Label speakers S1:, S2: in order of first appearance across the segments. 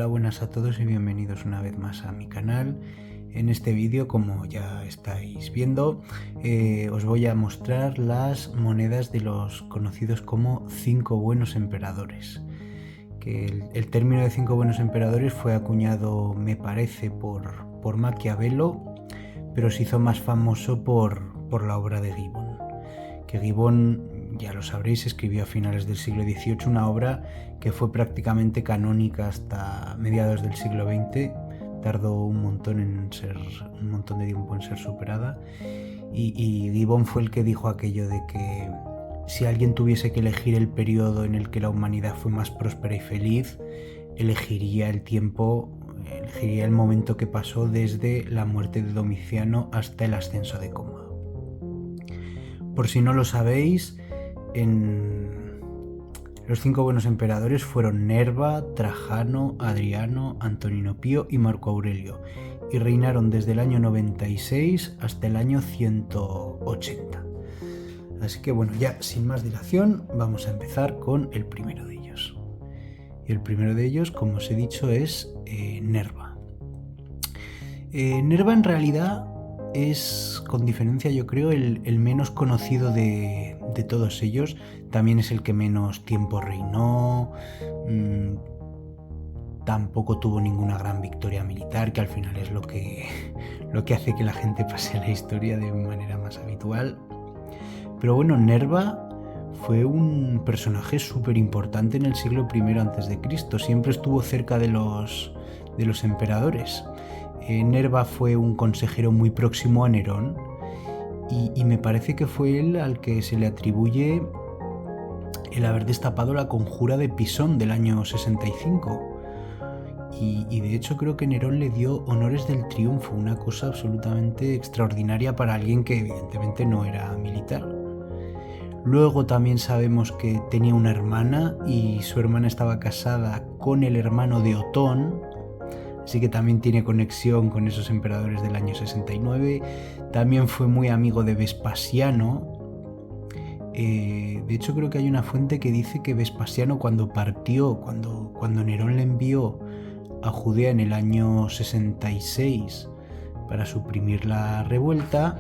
S1: Hola, buenas a todos y bienvenidos una vez más a mi canal. En este vídeo, como ya estáis viendo, os voy a mostrar las monedas de los conocidos como 5 buenos emperadores. Que el término de 5 buenos emperadores fue acuñado, me parece, por Maquiavelo, pero se hizo más famoso por la obra de Gibbon. Que Gibbon, ya lo sabréis, escribió a finales del siglo XVIII una obra que fue prácticamente canónica hasta mediados del siglo XX. Tardó un montón de tiempo en ser superada. Y Gibbon fue el que dijo aquello de que si alguien tuviese que elegir el periodo en el que la humanidad fue más próspera y feliz, elegiría el momento que pasó desde la muerte de Domiciano hasta el ascenso de Cómodo. Por si no lo sabéis, los 5 buenos emperadores fueron Nerva, Trajano, Adriano, Antonino Pío y Marco Aurelio, y reinaron desde el año 96 hasta el año 180. Así que bueno, ya sin más dilación, vamos a empezar con el primero de ellos. Y el primero de ellos, como os he dicho, es Nerva. Nerva en realidad es, con diferencia yo creo, el menos conocido de todos ellos. También es el que menos tiempo reinó. Tampoco tuvo ninguna gran victoria militar, que al final es lo que hace que la gente pase a la historia de manera más habitual. Pero bueno, Nerva fue un personaje súper importante en el siglo I a.C. Siempre estuvo cerca de los emperadores. Nerva fue un consejero muy próximo a Nerón y me parece que fue él al que se le atribuye el haber destapado la conjura de Pisón del año 65. Y de hecho creo que Nerón le dio honores del triunfo, una cosa absolutamente extraordinaria para alguien que evidentemente no era militar. Luego también sabemos que tenía una hermana y su hermana estaba casada con el hermano de Otón, así que también tiene conexión con esos emperadores del año 69. También fue muy amigo de Vespasiano. De hecho creo que hay una fuente que dice que Vespasiano cuando Nerón le envió a Judea en el año 66 para suprimir la revuelta,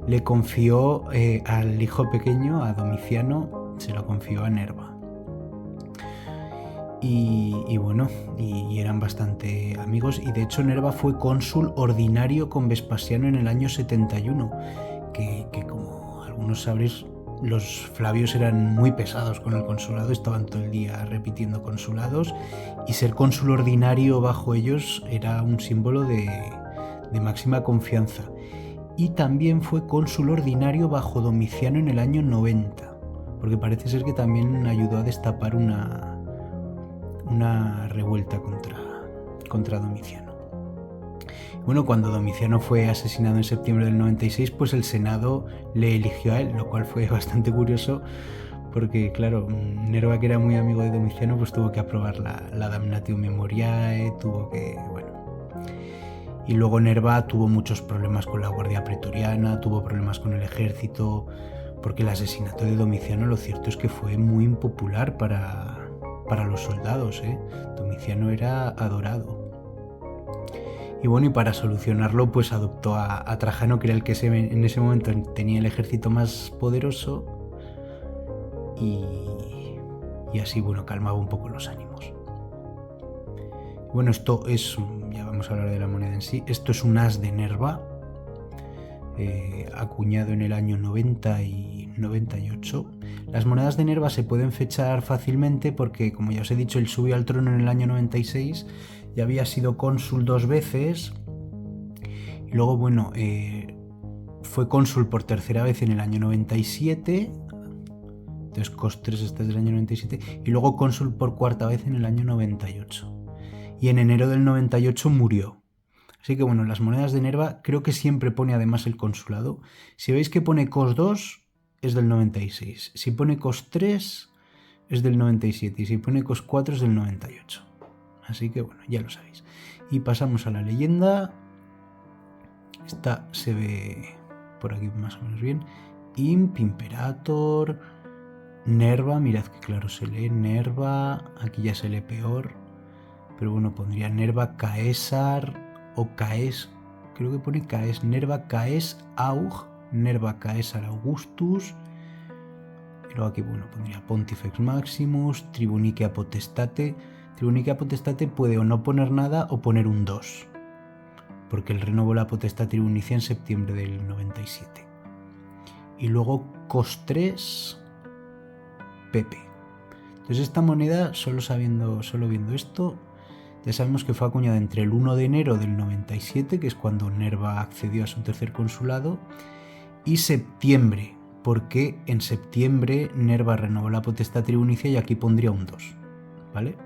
S1: le confió al hijo pequeño, a Domiciano, se lo confió a Nerva. Y bueno, y eran bastante amigos, y de hecho Nerva fue cónsul ordinario con Vespasiano en el año 71, que como algunos sabréis, los Flavios eran muy pesados con el consulado, estaban todo el día repitiendo consulados, y ser cónsul ordinario bajo ellos era un símbolo de máxima confianza. Y también fue cónsul ordinario bajo Domiciano en el año 90, porque parece ser que también ayudó a destapar una revuelta contra Domiciano. Bueno, cuando Domiciano fue asesinado en septiembre del 96, pues el Senado le eligió a él, lo cual fue bastante curioso, porque claro, Nerva, que era muy amigo de Domiciano, pues tuvo que aprobar la Damnatio Memoriae, y luego Nerva tuvo muchos problemas con la Guardia Pretoriana, tuvo problemas con el ejército, porque el asesinato de Domiciano, lo cierto es que fue muy impopular para los soldados. Domiciano era adorado. Y bueno, y para solucionarlo, pues adoptó a Trajano, que era el que en ese momento tenía el ejército más poderoso, y así, bueno, calmaba un poco los ánimos. Bueno, esto es, ya vamos a hablar de la moneda en sí, esto es un as de Nerva, acuñado en el año 90 y 98. Las monedas de Nerva se pueden fechar fácilmente porque, como ya os he dicho, él subió al trono en el año 96, ya había sido cónsul 2 veces, y luego, bueno, fue cónsul por tercera vez en el año 97, entonces cos 3 este es del año 97, y luego cónsul por cuarta vez en el año 98. Y en enero del 98 murió. Así que bueno, las monedas de Nerva creo que siempre pone además el consulado. Si veis que pone cos 2 es del 96, si pone cos 3 es del 97 y si pone cos 4 es del 98. Así que bueno, ya lo sabéis. Y pasamos a la leyenda. Esta se ve por aquí más o menos bien. Imp, Imperator, Nerva, mirad que claro se lee, Nerva, aquí ya se lee peor. pero bueno, pondría Nerva Caesar o Caes, creo que pone Caes, Nerva Caes Aug, Nerva Caesar Augustus. Y luego aquí, bueno, pondría Pontifex Maximus, Tribunicia Potestate. Tribunicia Potestate puede o no poner nada o poner un 2, porque él renovó la potestad tribunicia en septiembre del 97. Y luego Cos 3 Pepe. Entonces esta moneda, solo viendo esto, ya sabemos que fue acuñada entre el 1 de enero del 97, que es cuando Nerva accedió a su tercer consulado, y septiembre, porque en septiembre Nerva renovó la potestad tribunicia y aquí pondría un 2, ¿vale?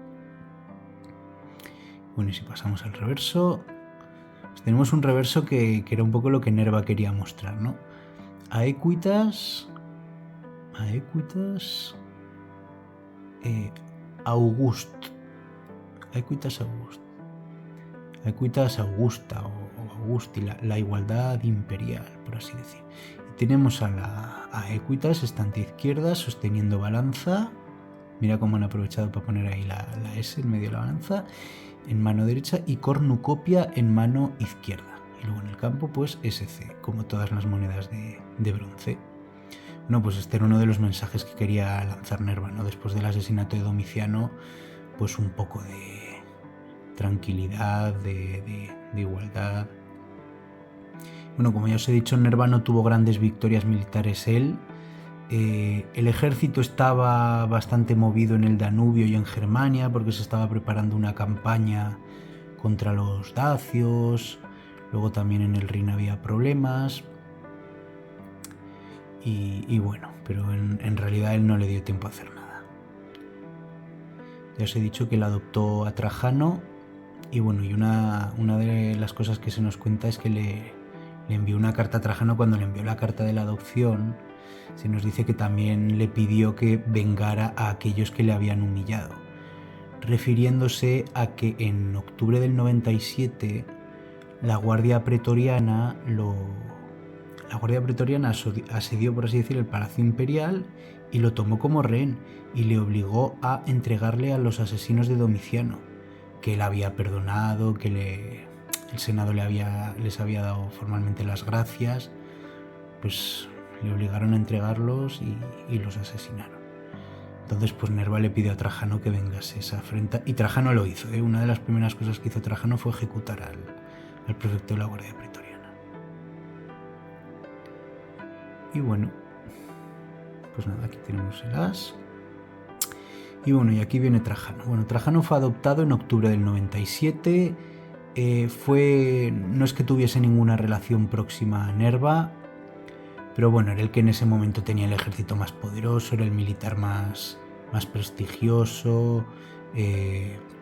S1: Bueno, y si pasamos al reverso, pues tenemos un reverso que era un poco lo que Nerva quería mostrar, ¿no? Aequitas August. Aequitas August. Aequitas Augusta o Augusti, la igualdad imperial, por así decir. Y tenemos a Aequitas, estante izquierda, sosteniendo balanza. Mira cómo han aprovechado para poner ahí la S en medio de la balanza, en mano derecha, y cornucopia en mano izquierda. Y luego en el campo, pues SC, como todas las monedas de bronce. Bueno, pues este era uno de los mensajes que quería lanzar Nerva, ¿no? Después del asesinato de Domiciano, pues un poco de tranquilidad, de igualdad. Bueno, como ya os he dicho, Nerva no tuvo grandes victorias militares él. El ejército estaba bastante movido en el Danubio y en Germania, porque se estaba preparando una campaña contra los dacios. Luego también en el Rin había problemas. Y bueno, pero en realidad él no le dio tiempo a hacer nada. Ya os he dicho que él adoptó a Trajano, y bueno, y una de las cosas que se nos cuenta es que le envió una carta a Trajano. Cuando le envió la carta de la adopción, se nos dice que también le pidió que vengara a aquellos que le habían humillado, refiriéndose a que en octubre del 97 la Guardia Pretoriana asedió, por así decir, el Palacio Imperial y lo tomó como rehén y le obligó a entregarle a los asesinos de Domiciano, que él había perdonado, que el Senado les había dado formalmente las gracias. Pues le obligaron a entregarlos y los asesinaron. Entonces, pues Nerva le pidió a Trajano que vengase esa afrenta, y Trajano lo hizo, ¿eh? Una de las primeras cosas que hizo Trajano fue ejecutar al prefecto de la Guardia Pretoriana. Y bueno, pues nada, aquí tenemos el as. Y bueno, y aquí viene Trajano. Bueno, Trajano fue adoptado en octubre del 97. No es que tuviese ninguna relación próxima a Nerva, pero bueno, era el que en ese momento tenía el ejército más poderoso, era el militar más prestigioso.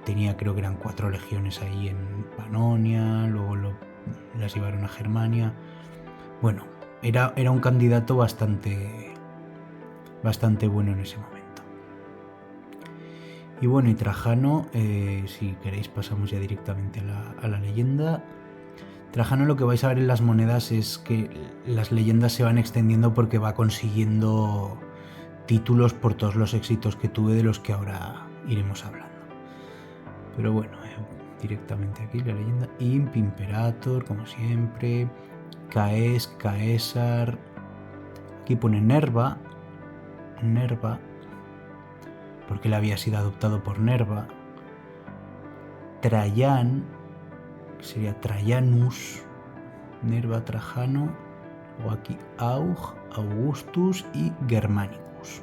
S1: Tenía, creo que eran 4 legiones ahí en Panonia, luego las llevaron a Germania. Bueno, era un candidato bastante bueno en ese momento. Y bueno, y Trajano, si queréis pasamos ya directamente a la leyenda. Trajano, lo que vais a ver en las monedas es que las leyendas se van extendiendo porque va consiguiendo títulos por todos los éxitos que tuve, de los que ahora iremos hablando. Pero bueno, directamente aquí la leyenda. Imp, Imperator, como siempre. Caes, Caesar. Aquí pone Nerva, porque él había sido adoptado por Nerva. Trajan, que sería Trajanus, Nerva, Trajano, o aquí Aug, Augustus y Germanicus.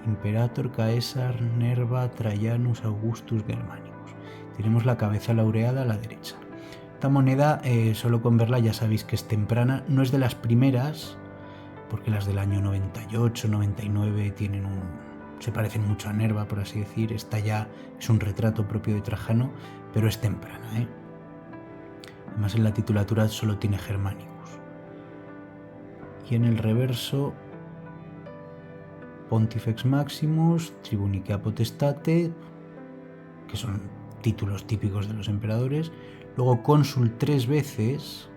S1: Imperator, Caesar, Nerva, Trajanus, Augustus, Germanicus. Tenemos la cabeza laureada a la derecha. Esta moneda, solo con verla ya sabéis que es temprana, no es de las primeras, porque las del año 98, 99 se parecen mucho a Nerva, por así decir. Esta ya es un retrato propio de Trajano, pero es temprana, ¿eh? Además, en la titulatura solo tiene Germanicus. Y en el reverso, Pontifex Maximus, Tribunicia Potestate, que son títulos típicos de los emperadores. Luego cónsul 3 veces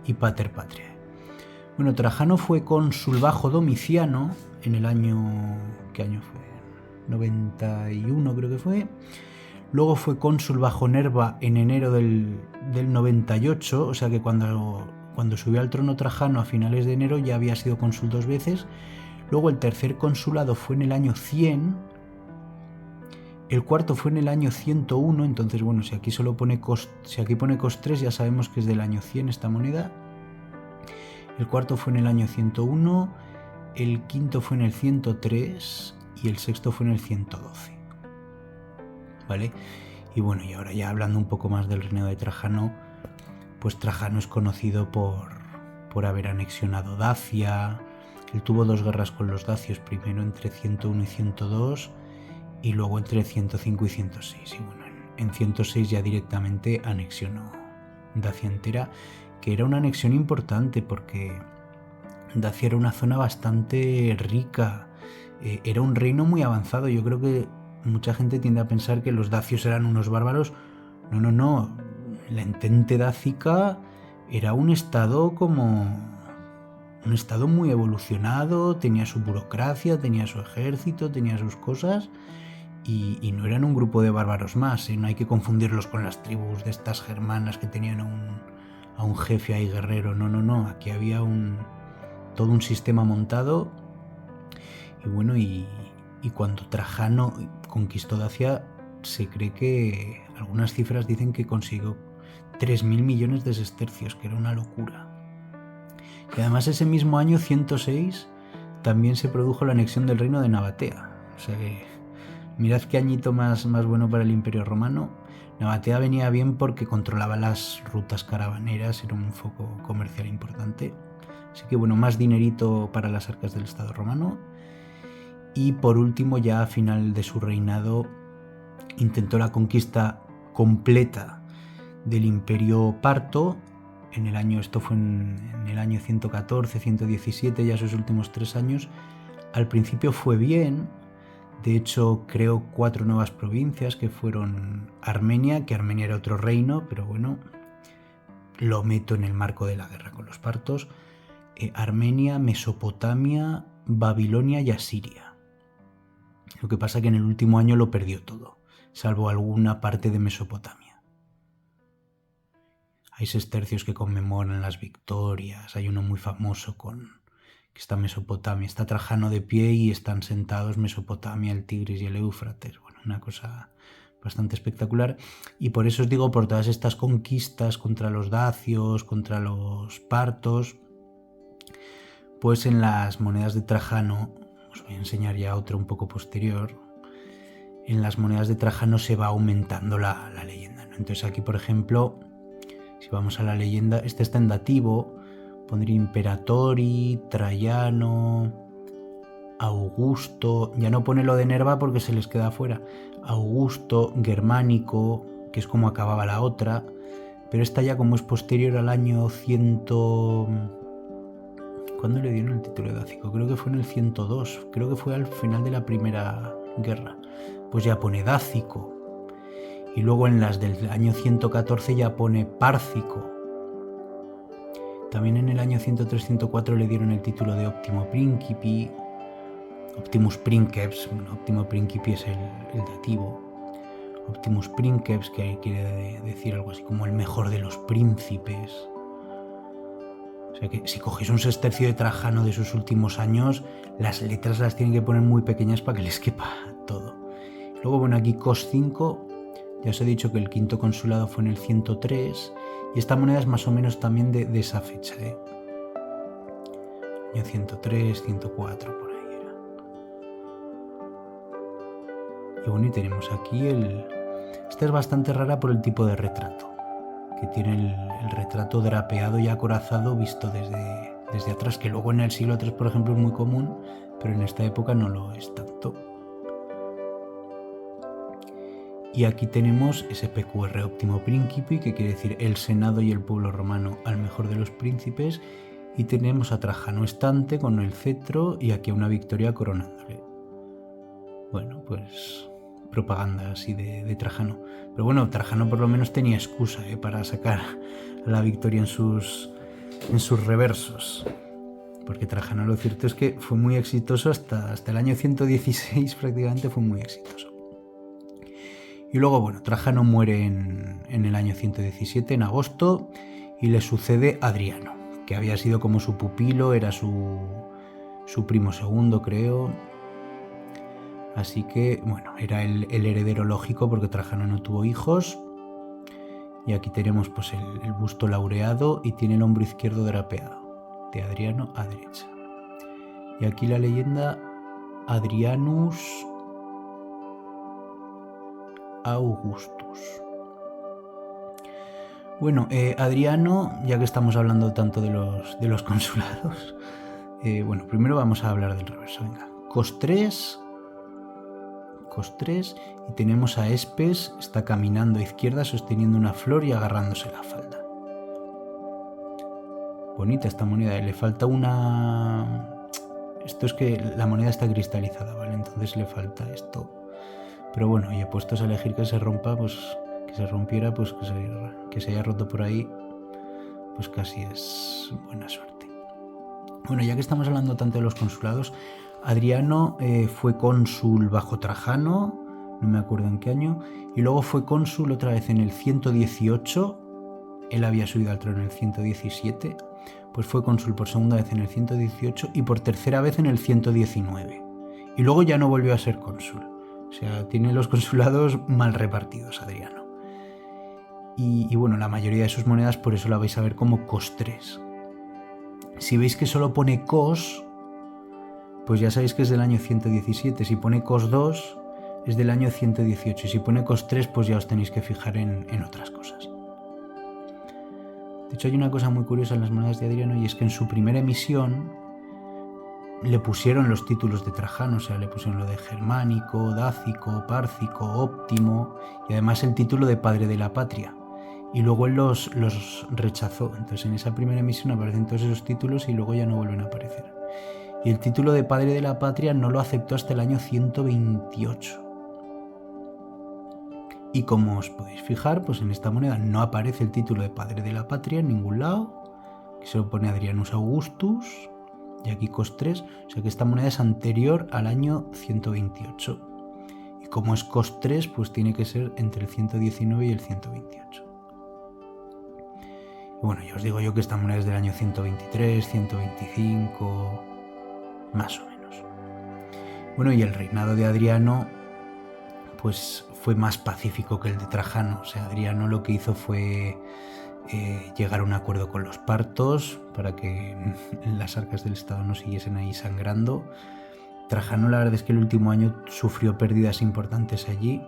S1: y Pater Patriae. Bueno, Trajano fue cónsul bajo Domiciano en el año... ¿Qué año fue? 91 creo que fue. Luego fue cónsul bajo Nerva en enero del 98, o sea que cuando subió al trono Trajano a finales de enero ya había sido cónsul 2 veces. Luego el tercer consulado fue en el año 100, el cuarto fue en el año 101, entonces bueno, si aquí pone cos 3 ya sabemos que es del año 100 esta moneda. El cuarto fue en el año 101, el quinto fue en el 103 y el sexto fue en el 112. ¿Vale? Y bueno, y ahora ya hablando un poco más del reinado de Trajano, pues Trajano es conocido por haber anexionado Dacia. Él tuvo 2 guerras con los dacios, primero entre 101 y 102 y luego entre 105 y 106. Y bueno, en 106 ya directamente anexionó Dacia entera, que era una anexión importante porque Dacia era una zona bastante rica, era un reino muy avanzado. Yo creo que mucha gente tiende a pensar que los dacios eran unos bárbaros. No. La entente dácica era un estado muy evolucionado, tenía su burocracia, tenía su ejército, tenía sus cosas y no eran un grupo de bárbaros más. No hay que confundirlos con las tribus de estas germanas que tenían a un jefe ahí guerrero. No. Aquí había todo un sistema montado. Y bueno, y cuando Trajano conquistó Dacia, se cree que algunas cifras dicen que consiguió 3.000 millones de sestercios, que era una locura. Y además ese mismo año 106 también se produjo la anexión del reino de Nabatea. O sea que mirad qué añito más bueno para el Imperio Romano. Nabatea venía bien porque controlaba las rutas caravaneras, era un foco comercial importante. Así que bueno, más dinerito para las arcas del Estado romano. Y por último, ya a final de su reinado, intentó la conquista completa del Imperio Parto. Esto fue en el año 114, 117, ya sus últimos 3 años. Al principio fue bien. De hecho, creó 4 nuevas provincias que fueron Armenia, que Armenia era otro reino, pero bueno, lo meto en el marco de la guerra con los partos. Armenia, Mesopotamia, Babilonia y Asiria. Lo que pasa es que en el último año lo perdió todo, salvo alguna parte de Mesopotamia. Hay sestercios que conmemoran las victorias, hay uno muy famoso que está en Mesopotamia, está Trajano de pie y están sentados Mesopotamia, el Tigris y el Éufrates. Bueno, una cosa bastante espectacular. Y por eso os digo, por todas estas conquistas contra los dacios, contra los partos, pues en las monedas de Trajano, os voy a enseñar ya otra un poco posterior, en las monedas de Trajano se va aumentando la leyenda, ¿no? Entonces aquí, por ejemplo, si vamos a la leyenda, este está en dativo, pondría Imperatori, Traiano, Augusto, ya no pone lo de Nerva porque se les queda fuera, Augusto, Germánico, que es como acababa la otra, pero esta ya como es posterior al año 100... ¿Cuándo le dieron el título de dácico? Creo que fue en el 102, creo que fue al final de la primera guerra. Pues ya pone dácico. Y luego en las del año 114 ya pone párcico. También en el año 103-104 le dieron el título de Optimo Principi, Optimus Princeps. Bueno, Optimo Principi es el dativo. Optimus Princeps, que quiere decir algo así como el mejor de los príncipes. O sea que si cogéis un sestercio de Trajano de sus últimos años, las letras las tienen que poner muy pequeñas para que les quepa todo. Luego, bueno, aquí cos 5, ya os he dicho que el quinto consulado fue en el 103, y esta moneda es más o menos también de esa fecha, año 103, 104, por ahí era. Y bueno, y tenemos aquí esta es bastante rara por el tipo de retrato, que tiene el retrato drapeado y acorazado visto desde atrás, que luego en el siglo III, por ejemplo, es muy común, pero en esta época no lo es tanto. Y aquí tenemos SPQR Optimo Principi, que quiere decir el Senado y el pueblo romano al mejor de los príncipes, y tenemos a Trajano estante con el cetro y aquí una victoria coronándole. Bueno, pues propaganda así de Trajano. Pero bueno, Trajano por lo menos tenía excusa para sacar la victoria en sus reversos. Porque Trajano, lo cierto es que fue muy exitoso hasta el año 116, prácticamente fue muy exitoso. Y luego, bueno, Trajano muere en el año 117, en agosto, y le sucede Adriano, que había sido como su pupilo, era su primo segundo, creo. Así que, bueno, era el heredero lógico porque Trajano no tuvo hijos. Y aquí tenemos pues el busto laureado y tiene el hombro izquierdo drapeado, de Adriano a derecha. Y aquí la leyenda Adrianus Augustus. Bueno, Adriano, ya que estamos hablando tanto de los consulados, bueno, primero vamos a hablar del reverso. Venga, cos 3, y tenemos a Espes, está caminando a izquierda sosteniendo una flor y agarrándose la falda. Bonita esta moneda, le falta una... Esto es que la moneda está cristalizada, ¿vale? Entonces le falta esto. Pero bueno, y puestos a elegir que se rompa, pues que se rompiera, pues que se haya roto por ahí, pues casi es buena suerte. Bueno, ya que estamos hablando tanto de los consulados, Adriano fue cónsul bajo Trajano, no me acuerdo en qué año, y luego fue cónsul otra vez en el 118, él había subido al trono en el 117, pues fue cónsul por segunda vez en el 118 y por tercera vez en el 119. Y luego ya no volvió a ser cónsul. O sea, tiene los consulados mal repartidos, Adriano. Y bueno, la mayoría de sus monedas por eso la vais a ver como cos 3. Si veis que solo pone cos, pues ya sabéis que es del año 117. Si pone cos 2, es del año 118. Y si pone cos 3, pues ya os tenéis que fijar en otras cosas. De hecho, hay una cosa muy curiosa en las monedas de Adriano y es que en su primera emisión le pusieron los títulos de Trajano, o sea, le pusieron lo de germánico, dácico, párcico, óptimo y además el título de padre de la patria. Y luego él los rechazó. Entonces en esa primera emisión aparecen todos esos títulos y luego ya no vuelven a aparecer. Y el título de padre de la patria no lo aceptó hasta el año 128. Y como os podéis fijar, pues en esta moneda no aparece el título de padre de la patria en ningún lado. Aquí se lo pone Adrianus Augustus y aquí cos 3. O sea que esta moneda es anterior al año 128. Y como es cos 3, pues tiene que ser entre el 119 y el 128. Y bueno, ya os digo yo que esta moneda es del año 123, 125, más o menos. Bueno, y el reinado de Adriano pues fue más pacífico que el de Trajano. O sea, Adriano lo que hizo fue llegar a un acuerdo con los partos para que las arcas del Estado no siguiesen ahí sangrando. Trajano, la verdad es que el último año sufrió pérdidas importantes allí.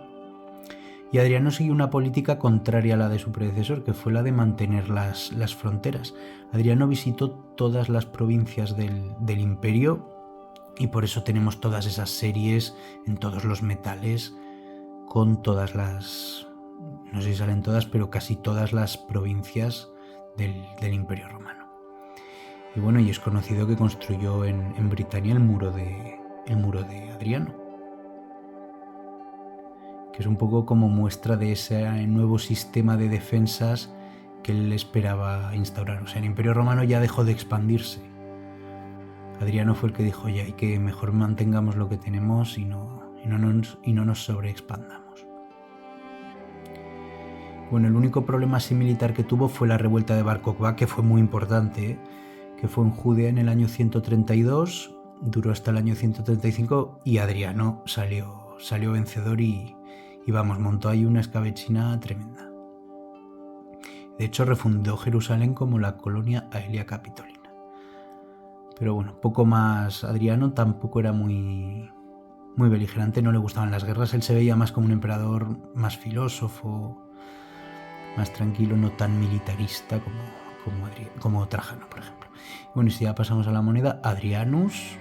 S1: Y Adriano siguió una política contraria a la de su predecesor, que fue la de mantener las fronteras. Adriano visitó todas las provincias del imperio y por eso tenemos todas esas series en todos los metales con todas las, no sé si salen todas, pero casi todas las provincias del Imperio Romano. Y bueno, y es conocido que construyó en Britania el muro de Adriano, que es un poco como muestra de ese nuevo sistema de defensas que él esperaba instaurar. O sea, el Imperio Romano ya dejó de expandirse. Adriano fue el que dijo, ya, hay que mejor mantengamos lo que tenemos y no nos sobreexpandamos. Bueno, el único problema así militar que tuvo fue la revuelta de Bar Kokhba, que fue muy importante, que fue en Judea en el año 132, duró hasta el año 135 y Adriano salió vencedor y vamos, montó ahí una escabechina tremenda. De hecho, refundó Jerusalén como la colonia Aelia Capitolina. Pero bueno, poco más. Adriano tampoco era muy beligerante, no le gustaban las guerras, él se veía más como un emperador más filósofo, más tranquilo, no tan militarista como Trajano, por ejemplo. Bueno, y si ya pasamos a la moneda, Adrianus.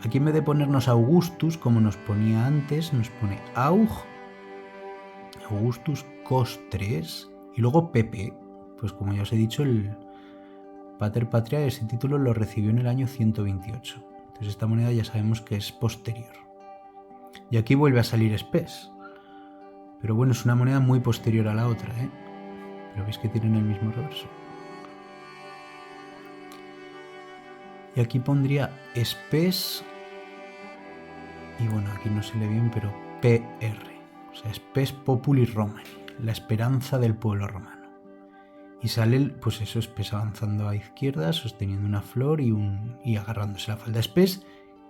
S1: Aquí en vez de ponernos Augustus, como nos ponía antes, nos pone Augustus cos 3 y luego Pepe. Pues como ya os he dicho, el Pater Patria, ese título lo recibió en el año 128. Entonces esta moneda ya sabemos que es posterior. Y aquí vuelve a salir Spes. Pero bueno, es una moneda muy posterior a la otra, ¿eh? Pero veis que tienen el mismo reverso. Y aquí pondría Spes Y bueno, aquí no se lee bien, pero PR. O sea, Spes Populi Romani, la esperanza del pueblo romano. Y sale, pues eso, Spes avanzando a izquierda, sosteniendo una flor y agarrándose la falda. Spes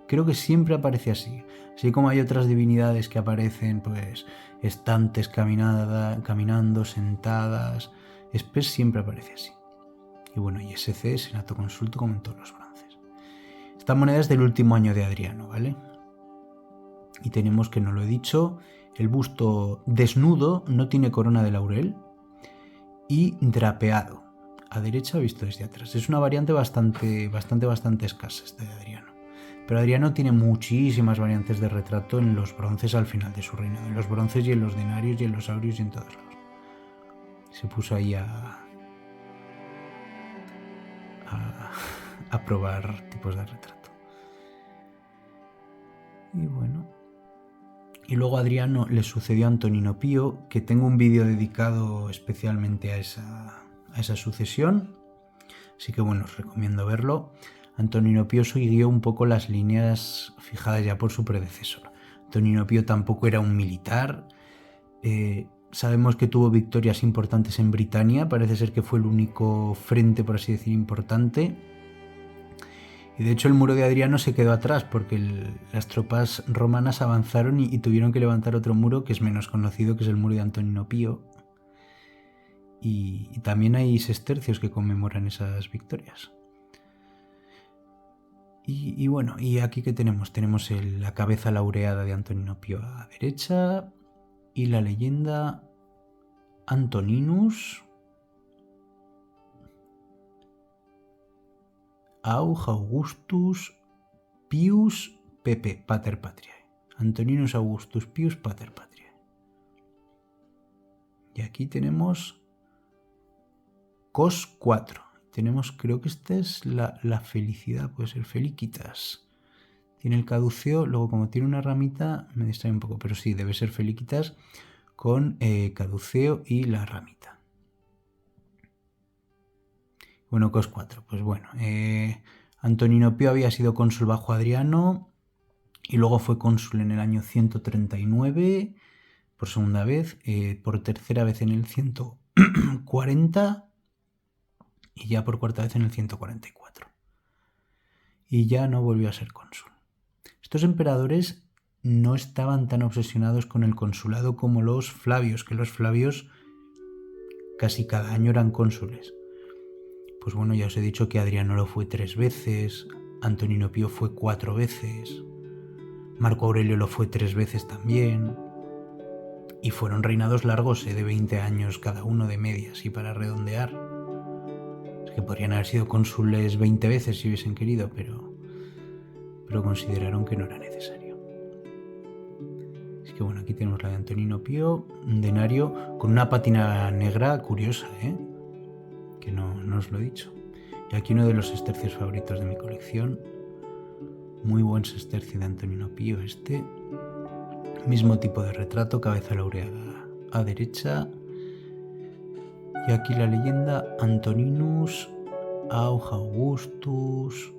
S1: creo que siempre aparece así. Así como hay otras divinidades que aparecen, pues, estantes caminando, sentadas. Spes siempre aparece así. Y bueno, y SC, Senato Consulto, como en todos los bronces. Esta moneda es del último año de Adriano, ¿vale? Y tenemos, que no lo he dicho, el busto desnudo, no tiene corona de laurel y drapeado, a derecha visto desde atrás. Es una variante bastante escasa esta de Adriano. Pero Adriano tiene muchísimas variantes de retrato en los bronces al final de su reinado. En los bronces y en los denarios y en los aurios y en todos lados. Se puso ahí a probar tipos de retrato. Y bueno. Y luego a Adriano le sucedió a Antonino Pío, que tengo un vídeo dedicado especialmente a esa sucesión. Así que bueno, os recomiendo verlo. Antonino Pío siguió un poco las líneas fijadas ya por su predecesor. Antonino Pío tampoco era un militar. Sabemos que tuvo victorias importantes en Britania. Parece ser que fue el único frente, por así decir, importante. Y de hecho el muro de Adriano se quedó atrás porque las tropas romanas avanzaron y tuvieron que levantar otro muro que es menos conocido, que es el muro de Antonino Pío. Y también hay sestercios que conmemoran esas victorias. Y bueno, y aquí que tenemos la cabeza laureada de Antonino Pío a derecha y la leyenda Antoninus Augustus Pius Pepe Pater Patriae. Antoninus Augustus Pius Pater Patriae. Y aquí tenemos Cos 4. Tenemos, creo que esta es la felicidad, puede ser Felicitas. Tiene el caduceo, luego como tiene una ramita me distrae un poco, pero sí, debe ser Felicitas con caduceo y la ramita. Bueno, Cos 4, pues bueno, Antonino Pío había sido cónsul bajo Adriano y luego fue cónsul en el año 139 por segunda vez, por tercera vez en el 140 y ya por cuarta vez en el 144. Y ya no volvió a ser cónsul. Estos emperadores no estaban tan obsesionados con el consulado como los Flavios, que los Flavios casi cada año eran cónsules. Pues bueno, ya os he dicho que Adriano lo fue 3 veces, Antonino Pío fue 4 veces, Marco Aurelio lo fue 3 veces también, y fueron reinados largos, de 20 años cada uno de media, así para redondear. Es que podrían haber sido cónsules 20 veces si hubiesen querido, pero consideraron que no era necesario. Así que bueno, aquí tenemos la de Antonino Pío, un denario con una pátina negra curiosa, que no os lo he dicho. Y aquí uno de los sestercios favoritos de mi colección. Muy buen sestercio de Antonino Pío este. Mismo tipo de retrato, cabeza laureada a derecha. Y aquí la leyenda Antoninus Augustus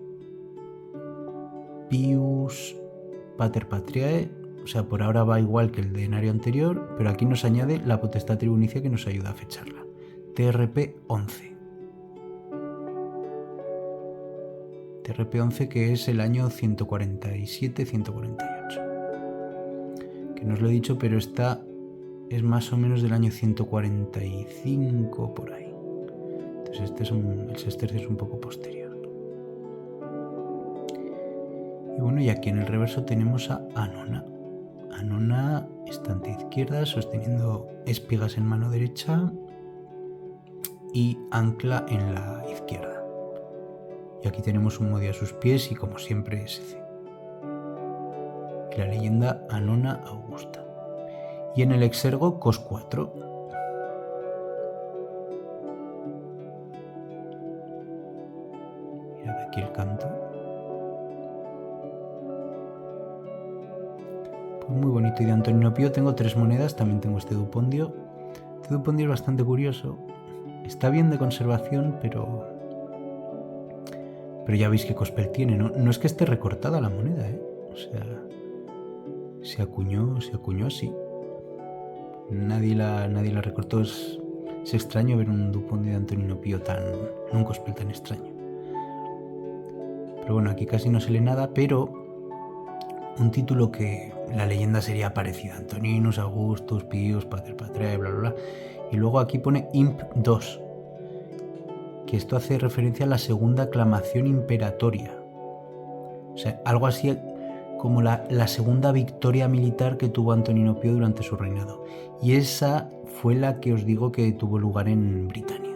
S1: Pius Pater Patriae. O sea, por ahora va igual que el denario anterior, pero aquí nos añade la potestad tribunicia que nos ayuda a fecharla. TRP 11. TRP 11, que es el año 147-148. Que no os lo he dicho, pero esta es más o menos del año 145 por ahí. Entonces el sestercio es un poco posterior. Y bueno, y aquí en el reverso tenemos a Anona. Anona, estante izquierda, sosteniendo espigas en mano derecha y ancla en la izquierda. Y aquí tenemos un modio a sus pies y como siempre SC. Y la leyenda Anona Augusta. Y en el exergo Cos 4. Mirad aquí el canto. Pues muy bonito. Y de Antonino Pío tengo 3 monedas, también tengo este dupondio. Este dupondio es bastante curioso. Está bien de conservación, pero ya veis qué cospel tiene, ¿no? No es que esté recortada la moneda, O sea, se acuñó así. Nadie la recortó. Es extraño ver un Dupont de Antonino Pío en un cospel tan extraño. Pero bueno, aquí casi no se lee nada, pero un título que la leyenda sería parecida: Antoninus, Augustus, Pius, Pater Patriae, bla, bla, bla. Y luego aquí pone Imp 2, que esto hace referencia a la segunda aclamación imperatoria. O sea, algo así como la segunda victoria militar que tuvo Antonino Pío durante su reinado. Y esa fue la que os digo que tuvo lugar en Britania.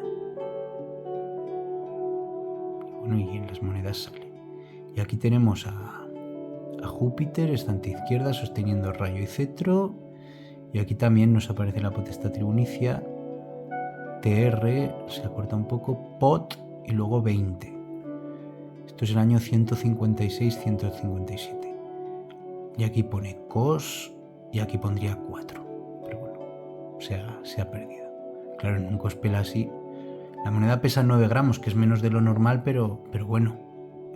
S1: Bueno, y en las monedas sale. Y aquí tenemos a Júpiter, estante izquierda, sosteniendo rayo y cetro. Y aquí también nos aparece la potestad tribunicia. TR, se acorta un poco, Pot y luego 20. Esto es el año 156-157. Y aquí pone cos y aquí pondría 4. Pero bueno, se ha perdido. Claro, en un cospel así, la moneda pesa 9 gramos, que es menos de lo normal, pero bueno,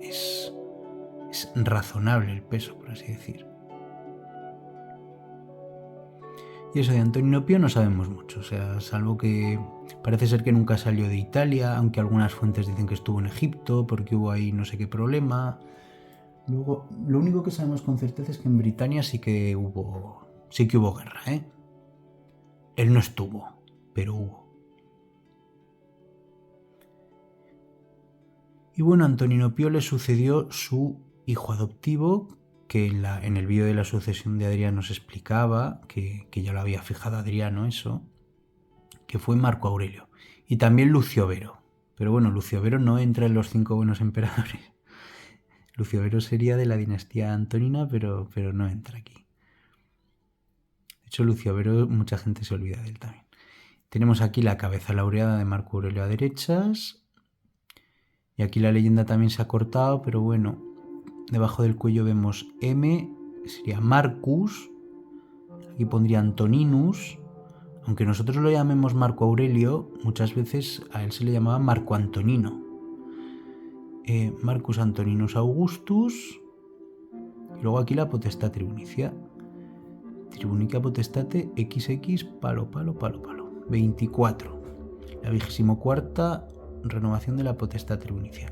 S1: es razonable el peso, por así decir. Y eso de Antonino Pío no sabemos mucho, o sea, salvo que parece ser que nunca salió de Italia, aunque algunas fuentes dicen que estuvo en Egipto porque hubo ahí no sé qué problema. Luego, lo único que sabemos con certeza es que en Britania sí que hubo guerra, ¿eh? Él no estuvo, pero hubo. Y bueno, a Antonino Pío le sucedió su hijo adoptivo, que en el vídeo de la sucesión de Adriano se explicaba, que ya lo había fijado Adriano eso, que fue Marco Aurelio. Y también Lucio Vero. Pero bueno, Lucio Vero no entra en los 5 buenos emperadores. Lucio Vero sería de la dinastía antonina, pero no entra aquí. De hecho, Lucio Vero, mucha gente se olvida de él también. Tenemos aquí la cabeza laureada de Marco Aurelio a derechas. Y aquí la leyenda también se ha cortado, pero bueno, debajo del cuello vemos M, sería Marcus. Aquí pondría Antoninus. Aunque nosotros lo llamemos Marco Aurelio, muchas veces a él se le llamaba Marco Antonino. Marcus Antoninus Augustus. Y luego aquí la potestad tribunicia. Tribunica potestate XX palo. 24. La 24ª renovación de la potestad tribunicia.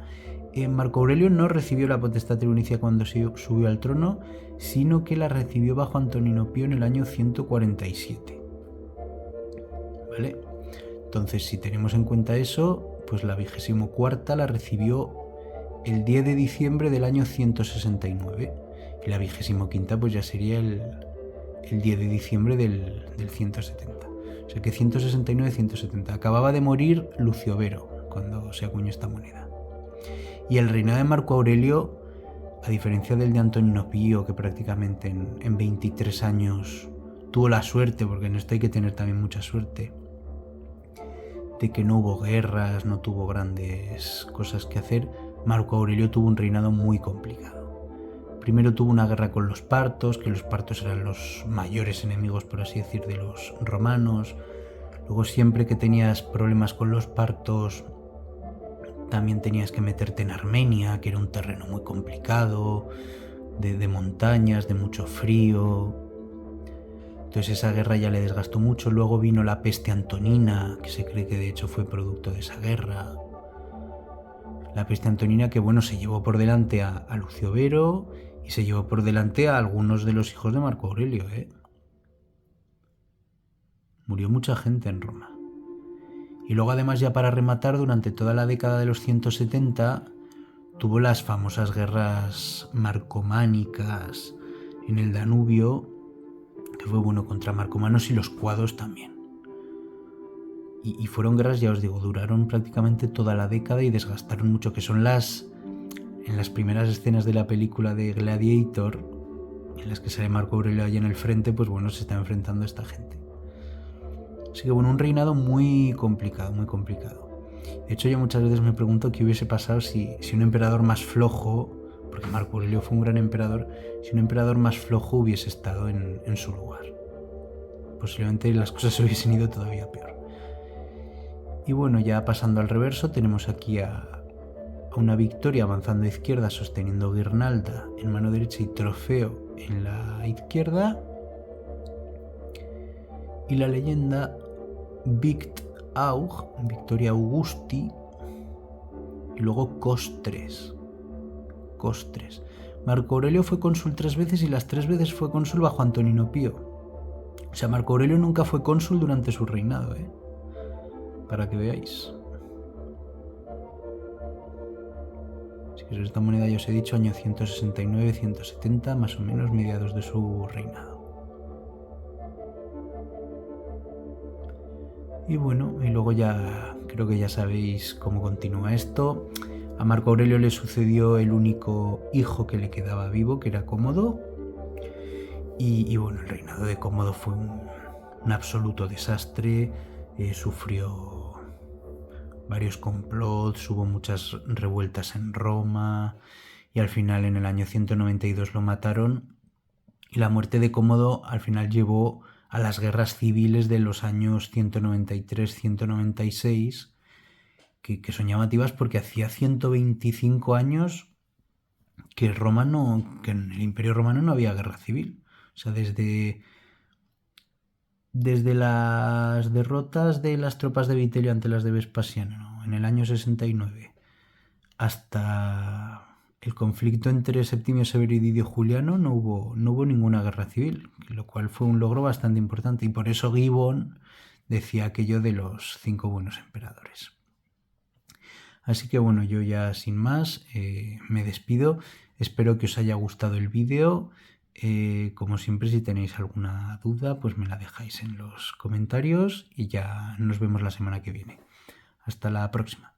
S1: Marco Aurelio no recibió la potestad tribunicia cuando subió al trono, sino que la recibió bajo Antonino Pío en el año 147. ¿Vale? Entonces, si tenemos en cuenta eso, pues la 24ª la recibió el 10 de diciembre del año 169. Y la 25ª pues ya sería el 10 de diciembre del 170. O sea que 169-170. Acababa de morir Lucio Vero cuando se acuñó esta moneda. Y el reinado de Marco Aurelio, a diferencia del de Antonino Pío, que prácticamente en 23 años tuvo la suerte, porque en esto hay que tener también mucha suerte, de que no hubo guerras, no tuvo grandes cosas que hacer, Marco Aurelio tuvo un reinado muy complicado. Primero tuvo una guerra con los partos, que los partos eran los mayores enemigos, por así decir, de los romanos. Luego, siempre que tenías problemas con los partos, también tenías que meterte en Armenia, que era un terreno muy complicado, de montañas, de mucho frío. Entonces esa guerra ya le desgastó mucho. Luego vino la peste antonina, que se cree que de hecho fue producto de esa guerra. La peste antonina que, bueno, se llevó por delante a Lucio Vero y se llevó por delante a algunos de los hijos de Marco Aurelio, ¿eh? Murió mucha gente en Roma. Y luego, además, ya para rematar, durante toda la década de los 170 tuvo las famosas guerras marcománicas en el Danubio, que fue, bueno, contra marcomanos y los cuados también. Y fueron guerras, ya os digo, duraron prácticamente toda la década y desgastaron mucho, que son en las primeras escenas de la película de Gladiator, en las que sale Marco Aurelio allí en el frente, pues bueno, se está enfrentando a esta gente. Así que bueno, un reinado muy complicado, muy complicado. De hecho, yo muchas veces me pregunto qué hubiese pasado si un emperador más flojo, porque Marco Aurelio fue un gran emperador, si un emperador más flojo hubiese estado en su lugar. Posiblemente las cosas hubiesen ido todavía peor. Y bueno, ya pasando al reverso, tenemos aquí a una Victoria avanzando a izquierda, sosteniendo guirnalda en mano derecha y trofeo en la izquierda y la leyenda Victoria Augusti, y luego Costres. Marco Aurelio fue cónsul 3 veces y las 3 veces fue cónsul bajo Antonino Pío. O sea, Marco Aurelio nunca fue cónsul durante su reinado, para que veáis. Así que esta moneda, ya os he dicho, año 169-170, más o menos mediados de su reinado. Y bueno, y luego ya creo que ya sabéis cómo continúa esto. A Marco Aurelio le sucedió el único hijo que le quedaba vivo, que era Cómodo. Y bueno, el reinado de Cómodo fue un absoluto desastre. Sufrió varios complots, hubo muchas revueltas en Roma y al final en el año 192 lo mataron. Y la muerte de Cómodo al final llevó a las guerras civiles de los años 193-196, que son llamativas porque hacía 125 años que en el Imperio Romano no había guerra civil. O sea, desde las derrotas de las tropas de Vitelio ante las de Vespasiano en el año 69 hasta el conflicto entre Septimio Severo y Didio Juliano no hubo ninguna guerra civil, lo cual fue un logro bastante importante, y por eso Gibbon decía aquello de los 5 buenos emperadores. Así que bueno, yo ya sin más me despido. Espero que os haya gustado el vídeo. Como siempre, si tenéis alguna duda, pues me la dejáis en los comentarios y ya nos vemos la semana que viene. Hasta la próxima.